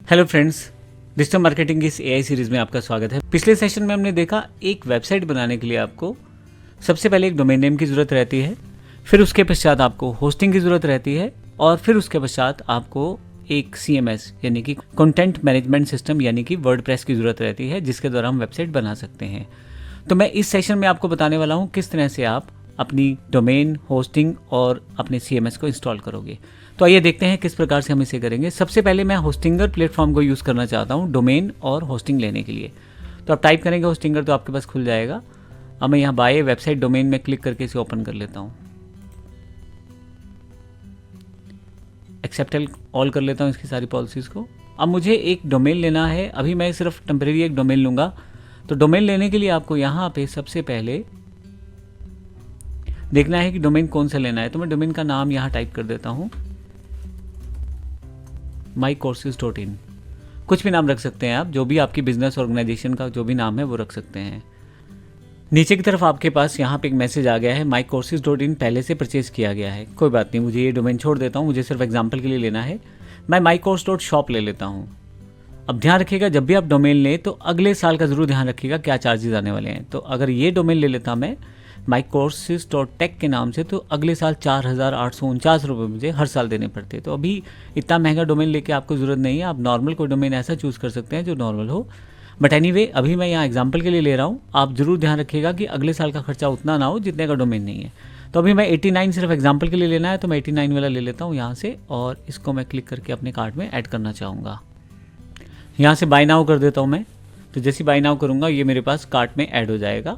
Hello friends, digital marketing की इस AI series में आपका स्वागत है। पिछले सेशन में हमने देखा एक वेबसाइट बनाने के लिए आपको सबसे पहले एक डोमेन नेम की ज़रूरत रहती है, फिर उसके पश्चात आपको होस्टिंग की ज़रूरत रहती है और फिर उसके पश्चात आपको एक CMS यानी कि कंटेंट मैनेजमेंट सिस्टम यानी कि वर्डप्रेस की ज़रूरत रहती है, जिसके द्वारा हम वेबसाइट बना सकते हैं। तो मैं इस सेशन में आपको बताने वाला हूँ किस तरह से आप अपनी डोमेन, होस्टिंग और अपने CMS को इंस्टॉल करोगे। तो आइए देखते हैं किस प्रकार से हम इसे करेंगे। सबसे पहले मैं होस्टिंगर प्लेटफॉर्म को यूज़ करना चाहता हूँ डोमेन और होस्टिंग लेने के लिए। तो आप टाइप करेंगे होस्टिंगर तो आपके पास खुल जाएगा। अब मैं यहाँ बाय वेबसाइट डोमेन में क्लिक करके इसे ओपन कर लेता हूँ, एक्सेप्ट ऑल कर लेता हूँ इसकी सारी पॉलिसीज़ को। अब मुझे एक डोमेन लेना है, अभी मैं सिर्फ टेम्परेरी एक डोमेन लूँगा। तो डोमेन लेने के लिए आपको यहाँ पे सबसे पहले देखना है कि डोमेन कौन सा लेना है। तो मैं डोमेन का नाम यहाँ टाइप कर देता हूँ mycourses.in। कुछ भी नाम रख सकते हैं आप, जो भी आपकी बिजनेस ऑर्गेनाइजेशन का जो भी नाम है वो रख सकते हैं। नीचे की तरफ आपके पास यहाँ पे एक मैसेज आ गया है mycourses.in पहले से परचेज किया गया है। कोई बात नहीं, मुझे ये डोमेन छोड़ देता हूँ, मुझे सिर्फ एग्जांपल के लिए लेना है। मैं mycourse.shop ले लेता हूँ। अब ध्यान रखिएगा, जब भी आप डोमेन लें तो अगले साल का ज़रूर ध्यान रखिएगा क्या चार्जेस आने वाले हैं। तो अगर ये डोमेन ले लेता मैं mycourses.tech के नाम से, तो अगले साल 4,849 रुपये मुझे हर साल देने पड़ते। तो अभी इतना महंगा डोमेन लेके आपको ज़रूरत नहीं है, आप नॉर्मल कोई डोमेन ऐसा चूज़ कर सकते हैं जो नॉर्मल हो। बट एनीवे, अभी मैं यहाँ एग्जांपल के लिए ले रहा हूँ। आप ज़रूर ध्यान रखिएगा कि अगले साल का खर्चा उतना ना हो जितने का डोमेन नहीं है। तो अभी मैं 89 सिर्फ एग्जाम्पल के लिए लेना है, तो मैं 89 वाला ले लेता हूँ यहाँ से, और इसको मैं क्लिक करके अपने कार्ट में ऐड करना चाहूँगा। यहाँ से बाय नाउ कर देता हूँ मैं। तो जैसे बाय नाउ करूँगा ये मेरे पास कार्ट में ऐड हो जाएगा।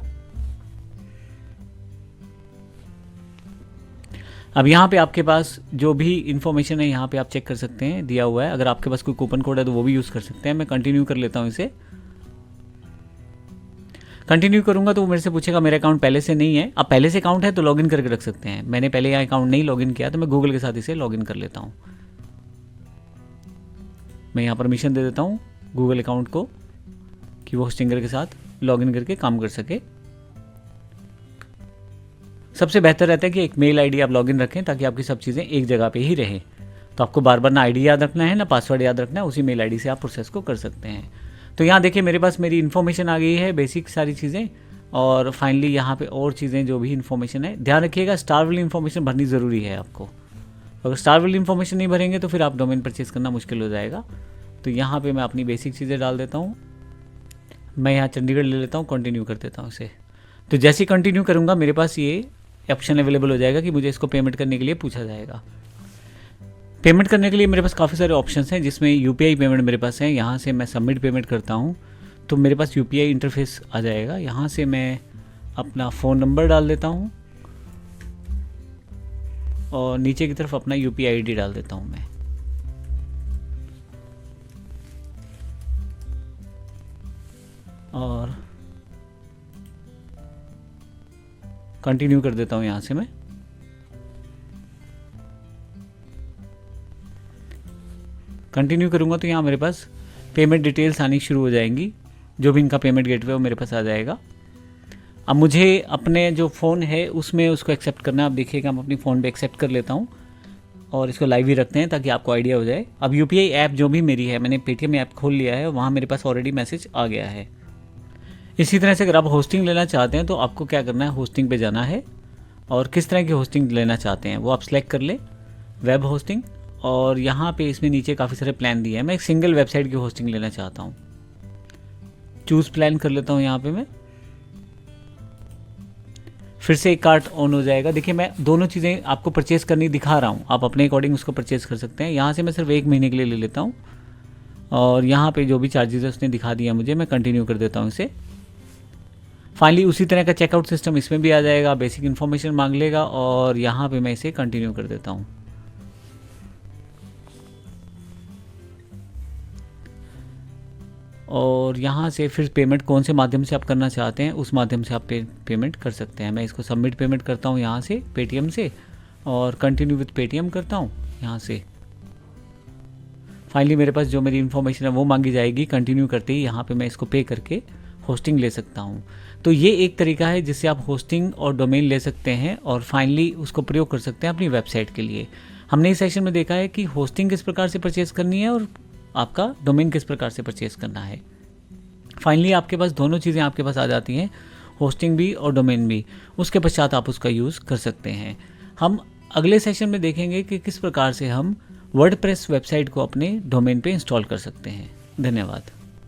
अब यहाँ पे आपके पास जो भी इन्फॉर्मेशन है यहाँ पे आप चेक कर सकते हैं, दिया हुआ है। अगर आपके पास कोई कूपन कोड है तो वो भी यूज़ कर सकते हैं। मैं कंटिन्यू कर लेता हूँ इसे। कंटिन्यू करूँगा तो वो मेरे से पूछेगा मेरा अकाउंट पहले से नहीं है। अब पहले से अकाउंट है तो लॉगिन करके रख सकते हैं। मैंने पहले यहाँ अकाउंट नहीं लॉगिन किया, तो मैं गूगल के साथ इसे लॉगिन कर लेता हूँ। मैं यहाँ परमिशन दे देता हूँ गूगल अकाउंट को कि वो होस्टिंगर के साथ लॉगिन करके काम कर सके। सबसे बेहतर रहता है कि एक मेल आईडी आप लॉगिन रखें ताकि आपकी सब चीज़ें एक जगह पे ही रहें। तो आपको बार बार ना आईडी याद रखना है ना पासवर्ड याद रखना है, उसी मेल आईडी से आप प्रोसेस को कर सकते हैं। तो यहाँ देखिए मेरे पास मेरी इन्फॉर्मेशन आ गई है, बेसिक सारी चीज़ें। और फाइनली यहाँ पे और चीज़ें जो भी इन्फॉर्मेशन है, ध्यान रखिएगा स्टार वाली इन्फॉर्मेशन भरनी ज़रूरी है आपको। अगर स्टार वाली इन्फॉर्मेशन नहीं भरेंगे तो फिर आप डोमेन परचेज करना मुश्किल हो जाएगा। तो यहाँ पर मैं अपनी बेसिक चीज़ें डाल देता हूँ। मैं यहाँ चंडीगढ़ ले लेता हूँ, कंटिन्यू कर देता हूँ इसे। तो जैसे ही कंटिन्यू करूँगा मेरे पास ये ऑप्शन अवेलेबल हो जाएगा कि मुझे इसको पेमेंट करने के लिए पूछा जाएगा। पेमेंट करने के लिए मेरे पास काफ़ी सारे ऑप्शंस हैं, जिसमें UPI पेमेंट मेरे पास है। यहाँ से मैं सबमिट पेमेंट करता हूँ तो मेरे पास UPI इंटरफेस आ जाएगा। यहाँ से मैं अपना फ़ोन नंबर डाल देता हूँ और नीचे की तरफ अपना UPI ID डाल देता हूँ मैं। और कंटिन्यू कर देता हूँ यहाँ से मैं। कंटिन्यू करूँगा तो यहाँ मेरे पास पेमेंट डिटेल्स आनी शुरू हो जाएंगी। जो भी इनका पेमेंट गेटवे वो मेरे पास आ जाएगा। अब मुझे अपने जो फ़ोन है उसमें उसको एक्सेप्ट करना है। आप देखिएगा मैं अपनी फ़ोन पे एक्सेप्ट कर लेता हूँ और इसको लाइव ही रखते हैं ताकि आपको आइडिया हो जाए। अब UPI ऐप जो भी मेरी है, मैंने पेटीएम ऐप खोल लिया है, वहाँ मेरे पास ऑलरेडी मैसेज आ गया है। इसी तरह से अगर आप होस्टिंग लेना चाहते हैं तो आपको क्या करना है, होस्टिंग पे जाना है और किस तरह की होस्टिंग लेना चाहते हैं वो आप सिलेक्ट कर ले, वेब होस्टिंग। और यहाँ पे इसमें नीचे काफ़ी सारे प्लान दिए हैं। मैं एक सिंगल वेबसाइट की होस्टिंग लेना चाहता हूँ, चूज़ प्लान कर लेता हूँ यहाँ पे मैं। फिर से एक कार्ट ऑन हो जाएगा। देखिए मैं दोनों चीज़ें आपको परचेज़ करनी दिखा रहा हूँ, आप अपने अकॉर्डिंग उसको परचेज़ कर सकते हैं। यहाँ से मैं सिर्फ 1 महीने के लिए ले लेता हूँ और यहाँ पे जो भी चार्जेस है उसने दिखा दिया मुझे। मैं कंटिन्यू कर देता हूँ इसे। फाइनली उसी तरह का चेकआउट सिस्टम इसमें भी आ जाएगा, बेसिक इन्फॉर्मेशन मांग लेगा और यहाँ पे मैं इसे कंटिन्यू कर देता हूँ। और यहाँ से फिर पेमेंट कौन से माध्यम से आप करना चाहते हैं उस माध्यम से आप पेमेंट कर सकते हैं। मैं इसको सबमिट पेमेंट करता हूँ यहाँ से पेटीएम से और कंटिन्यू विथ पेटीएम करता हूँ यहाँ से। फाइनली मेरे पास जो मेरी इन्फॉर्मेशन है वो मांगी जाएगी। कंटिन्यू करते ही यहाँ पे मैं इसको पे करके होस्टिंग ले सकता हूँ। तो ये एक तरीका है जिससे आप होस्टिंग और डोमेन ले सकते हैं और फाइनली उसको प्रयोग कर सकते हैं अपनी वेबसाइट के लिए। हमने इस सेशन में देखा है कि होस्टिंग किस प्रकार से परचेज करनी है और आपका डोमेन किस प्रकार से परचेज करना है। फाइनली आपके पास दोनों चीज़ें आपके पास आ जाती हैं, होस्टिंग भी और डोमेन भी। उसके पश्चात आप उसका यूज़ कर सकते हैं। हम अगले सेशन में देखेंगे कि किस प्रकार से हम वर्डप्रेस वेबसाइट को अपने डोमेन पे इंस्टॉल कर सकते हैं। धन्यवाद।